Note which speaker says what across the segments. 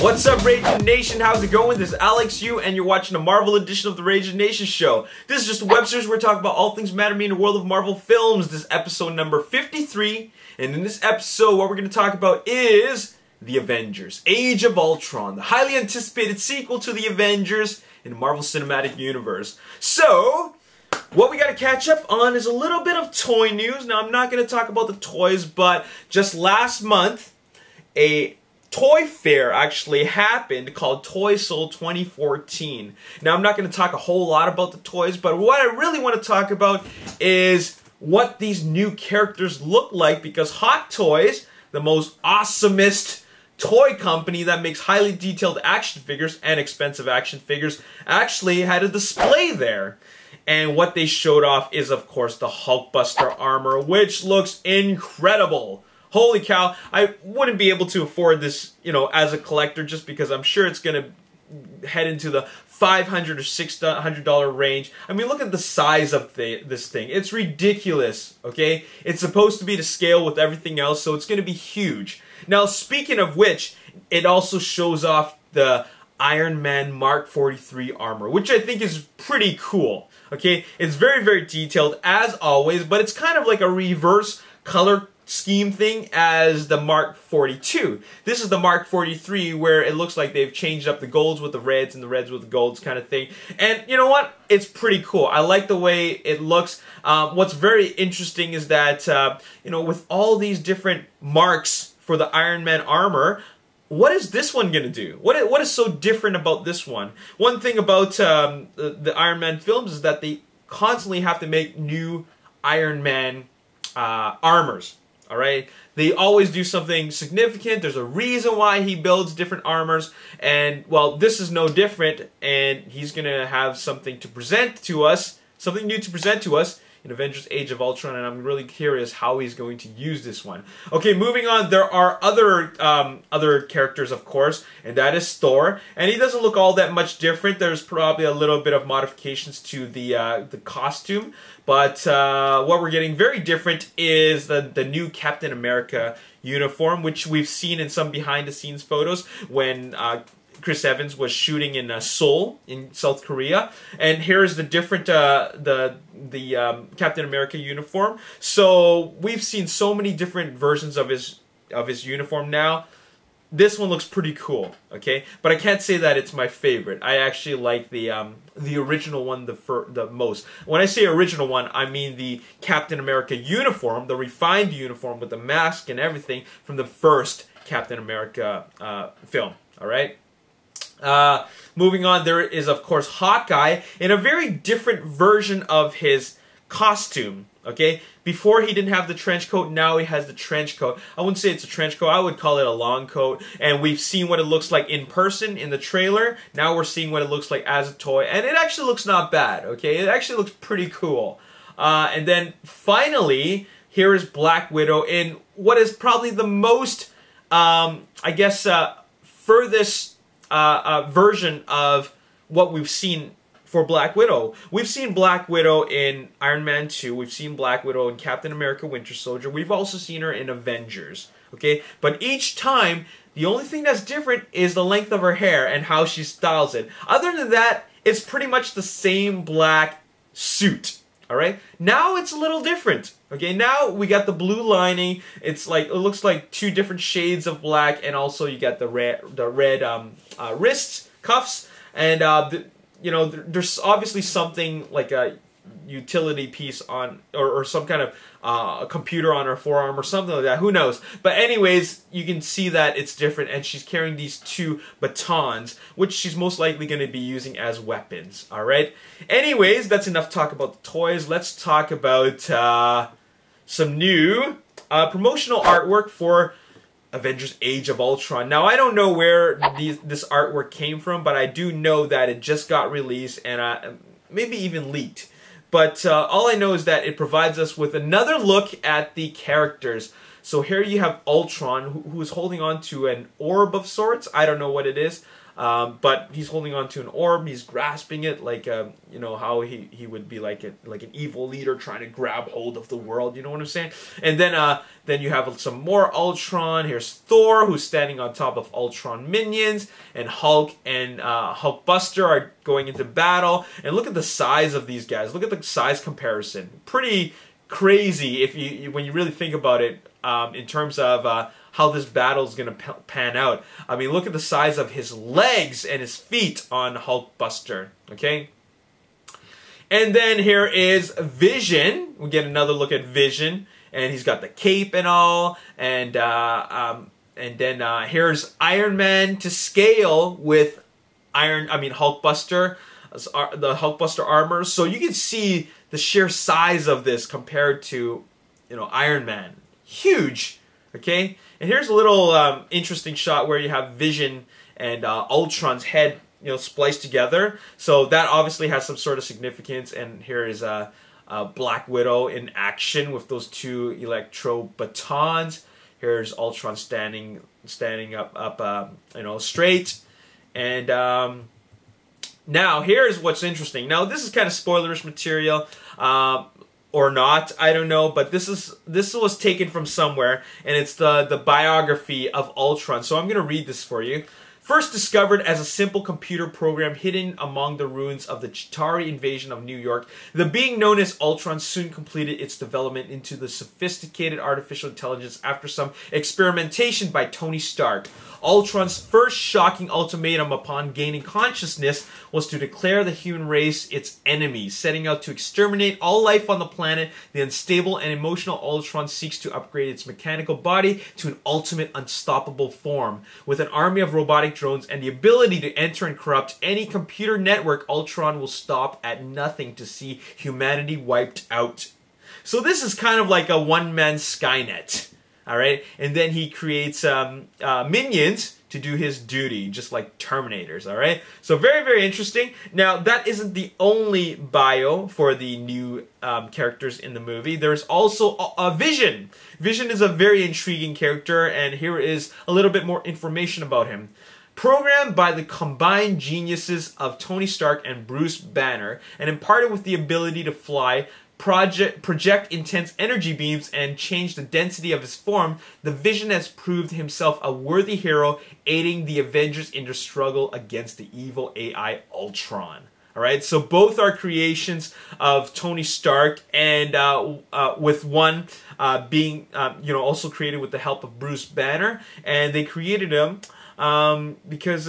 Speaker 1: What's up, Ragin Nation? How's it going? This is Alex Yu, and you're watching a Marvel edition of the Ragin Nation show. This is just a web series where we talk about all things matter to me in the world of Marvel films. This is episode number 53, and in this episode, what we're going to talk about is the Avengers Age of Ultron, the highly anticipated sequel to the Avengers in the Marvel Cinematic Universe. So, what we got to catch up on is a little bit of toy news. Now, I'm not going to talk about the toys, but just last month, a toy fair actually happened called Toy Soul 2014. Now, I'm not going to talk a whole lot about the toys, but what I really want to talk about is what these new characters look like, because Hot Toys, the most awesomest toy company that makes highly detailed action figures and expensive action figures, actually had a display there. And what they showed off is, of course, the Hulkbuster armor, which looks incredible. Holy cow, I wouldn't be able to afford this, as a collector, just because I'm sure it's going to head into the $500 or $600 range. I mean, look at the size of this thing. It's ridiculous, okay? It's supposed to be to scale with everything else, so it's going to be huge. Now, speaking of which, it also shows off the Iron Man Mark 43 armor, which I think is pretty cool, okay? It's very, very detailed, as always, but it's kind of like a reverse color scheme thing as the Mark 42. This is the Mark 43, where it looks like they've changed up the golds with the reds and the reds with the golds kind of thing. And you know what? It's pretty cool. I like the way it looks. What's very interesting is that, with all these different marks for the Iron Man armor, what is this one going to do? What is so different about this one? One thing about the Iron Man films is that they constantly have to make new Iron Man armors. Alright? They always do something significant. There's a reason why he builds different armors. And, well, this is no different. And he's going to have something to present to us, something new to present to us in Avengers Age of Ultron. And I'm really curious how he's going to use this one. Okay, moving on. There are other characters, of course. And that is Thor. And he doesn't look all that much different. There's probably a little bit of modifications to the costume. But what we're getting very different is the new Captain America uniform, which we've seen in some behind-the-scenes photos when Chris Evans was shooting in Seoul, in South Korea. And here's the different Captain America uniform. So we've seen so many different versions of his uniform now. This one looks pretty cool, okay? But I can't say that it's my favorite. I actually like the original one the most. When I say original one, I mean the Captain America uniform, the refined uniform with the mask and everything from the first Captain America film, all right? Moving on, there is, of course, Hawkeye in a very different version of his costume, okay? Before he didn't have the trench coat, now he has the trench coat. I wouldn't say it's a trench coat, I would call it a long coat. And we've seen what it looks like in person in the trailer. Now we're seeing what it looks like as a toy. And it actually looks not bad, okay? It actually looks pretty cool. And then finally, here is Black Widow in what is probably the most, furthest version of what we've seen for Black Widow. We've seen Black Widow in Iron Man 2. We've seen Black Widow in Captain America Winter Soldier. We've also seen her in Avengers. Okay? But each time, the only thing that's different is the length of her hair and how she styles it. Other than that, it's pretty much the same black suit. Alright? Now it's a little different. Okay, now we got the blue lining. It looks like two different shades of black, and also you got the red wrists, cuffs, and there's obviously something like a utility piece on, or some kind of a computer on her forearm or something like that. Who knows? But anyways, you can see that it's different, and she's carrying these two batons, which she's most likely going to be using as weapons. All right. Anyways, that's enough talk about the toys. Let's talk about some new promotional artwork for Avengers Age of Ultron. Now, I don't know where this artwork came from, but I do know that it just got released and maybe even leaked. But all I know is that it provides us with another look at the characters. So here you have Ultron, who is holding on to an orb of sorts. I don't know what it is. but he's holding on to an orb. He's grasping it like, you know, how he would be like an evil leader trying to grab hold of the world. You know what I'm saying? And then you have some more Ultron. Here's Thor, who's standing on top of Ultron minions, and Hulk and Hulkbuster are going into battle. And look at the size of these guys. Look at the size comparison. Pretty crazy if when you really think about it, in terms of how this battle is going to pan out. I mean, look at the size of his legs and his feet on Hulkbuster, okay? And then here is Vision. We get another look at Vision, and he's got the cape and all, and then here's Iron Man to scale with Hulkbuster, the Hulkbuster armor. So you can see the sheer size of this compared to, you know, Iron Man. Huge, okay? And here's a little interesting shot where you have Vision and Ultron's head, you know, spliced together. So that obviously has some sort of significance. And here is Black Widow in action with those two electro batons. Here's Ultron standing up, you know, straight. And now here's what's interesting. Now this is kind of spoilerish material. Or not, I don't know, but this was taken from somewhere, and it's the biography of Ultron. So I'm going to read this for you. First discovered as a simple computer program hidden among the ruins of the Chitauri invasion of New York, the being known as Ultron soon completed its development into the sophisticated artificial intelligence after some experimentation by Tony Stark. Ultron's first shocking ultimatum upon gaining consciousness was to declare the human race its enemy, setting out to exterminate all life on the planet. The unstable and emotional Ultron seeks to upgrade its mechanical body to an ultimate unstoppable form. With an army of robotic drones and the ability to enter and corrupt any computer network, Ultron will stop at nothing to see humanity wiped out. So this is kind of like a one-man Skynet. Alright, and then he creates minions to do his duty, just like Terminators, alright? So very, very interesting. Now, that isn't the only bio for the new characters in the movie. There's also Vision. Vision is a very intriguing character, and here is a little bit more information about him. Programmed by the combined geniuses of Tony Stark and Bruce Banner, and imparted with the ability to fly, project intense energy beams, and change the density of his form, the Vision has proved himself a worthy hero, aiding the Avengers in their struggle against the evil AI Ultron. Alright, so both are creations of Tony Stark, and with one being you know, also created with the help of Bruce Banner, and they created him because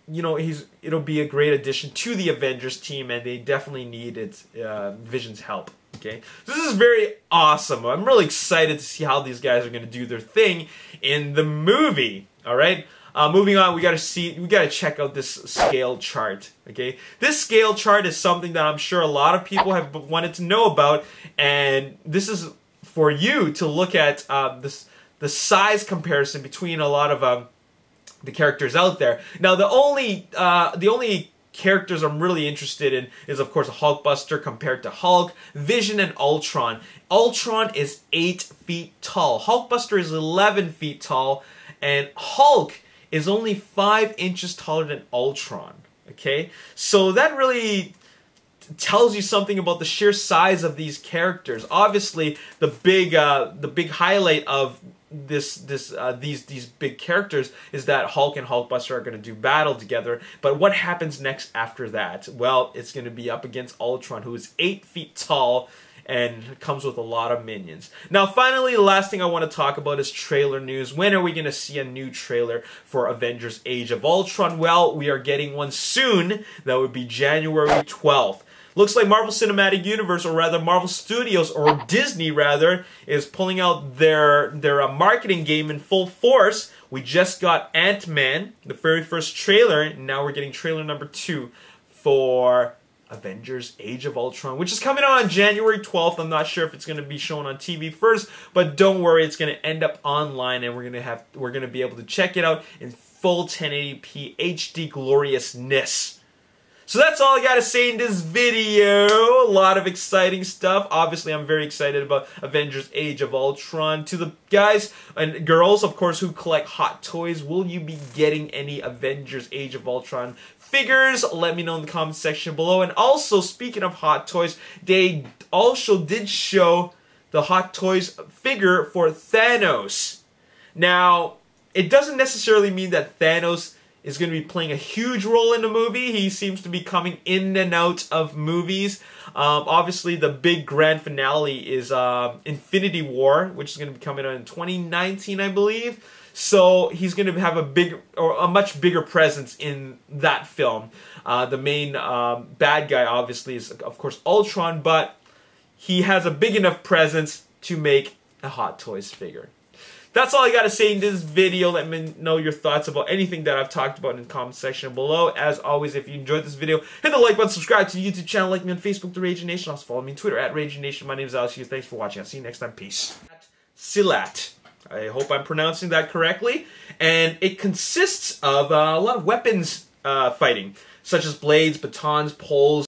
Speaker 1: you know, it'll be a great addition to the Avengers team, and they definitely need Vision's help. Okay, so this is very awesome. I'm really excited to see how these guys are going to do their thing in the movie. All right, moving on, we gotta check out this scale chart. Okay, this scale chart is something that I'm sure a lot of people have wanted to know about, and this is for you to look at the size comparison between a lot of the characters out there. Now, the only characters I'm really interested in is, of course, Hulkbuster compared to Hulk, Vision, and Ultron. Ultron is 8 feet tall. Hulkbuster is 11 feet tall, and Hulk is only 5 inches taller than Ultron. Okay, so that really tells you something about the sheer size of these characters. Obviously, the big highlight of these big characters is that Hulk and Hulkbuster are going to do battle together. But what happens next after that? Well, it's going to be up against Ultron, who is 8 feet tall and comes with a lot of minions. Now, finally, the last thing I want to talk about is trailer news. When are we going to see a new trailer for Avengers Age of Ultron? Well, we are getting one soon. That would be January 12th. Looks like Marvel Cinematic Universe, or rather Marvel Studios, or Disney rather, is pulling out their marketing game in full force. We just got Ant-Man, the very first trailer, and now we're getting trailer number 2 for Avengers Age of Ultron, which is coming out on January 12th. I'm not sure if it's going to be shown on TV first, but don't worry, it's going to end up online, and we're going to be able to check it out in full 1080p HD gloriousness. So that's all I gotta say in this video. A lot of exciting stuff. Obviously, I'm very excited about Avengers Age of Ultron. To the guys and girls, of course, who collect hot toys, will you be getting any Avengers Age of Ultron figures? Let me know in the comment section below. And also, speaking of hot toys, they also did show the Hot Toys figure for Thanos. Now, it doesn't necessarily mean that Thanos is going to be playing a huge role in the movie. He seems to be coming in and out of movies. Obviously, the big grand finale is Infinity War, which is going to be coming out in 2019, I believe. So he's going to have a much bigger presence in that film. The main bad guy, obviously, is of course Ultron, but he has a big enough presence to make a Hot Toys figure. That's all I got to say in this video. Let me know your thoughts about anything that I've talked about in the comment section below. As always, if you enjoyed this video, hit the like button, subscribe to the YouTube channel, like me on Facebook, The Ragin Nation. Also follow me on Twitter, @RaginNation. My name is Alex Hughes. Thanks for watching. I'll see you next time. Peace. Silat. I hope I'm pronouncing that correctly. And it consists of a lot of weapons fighting, such as blades, batons, poles,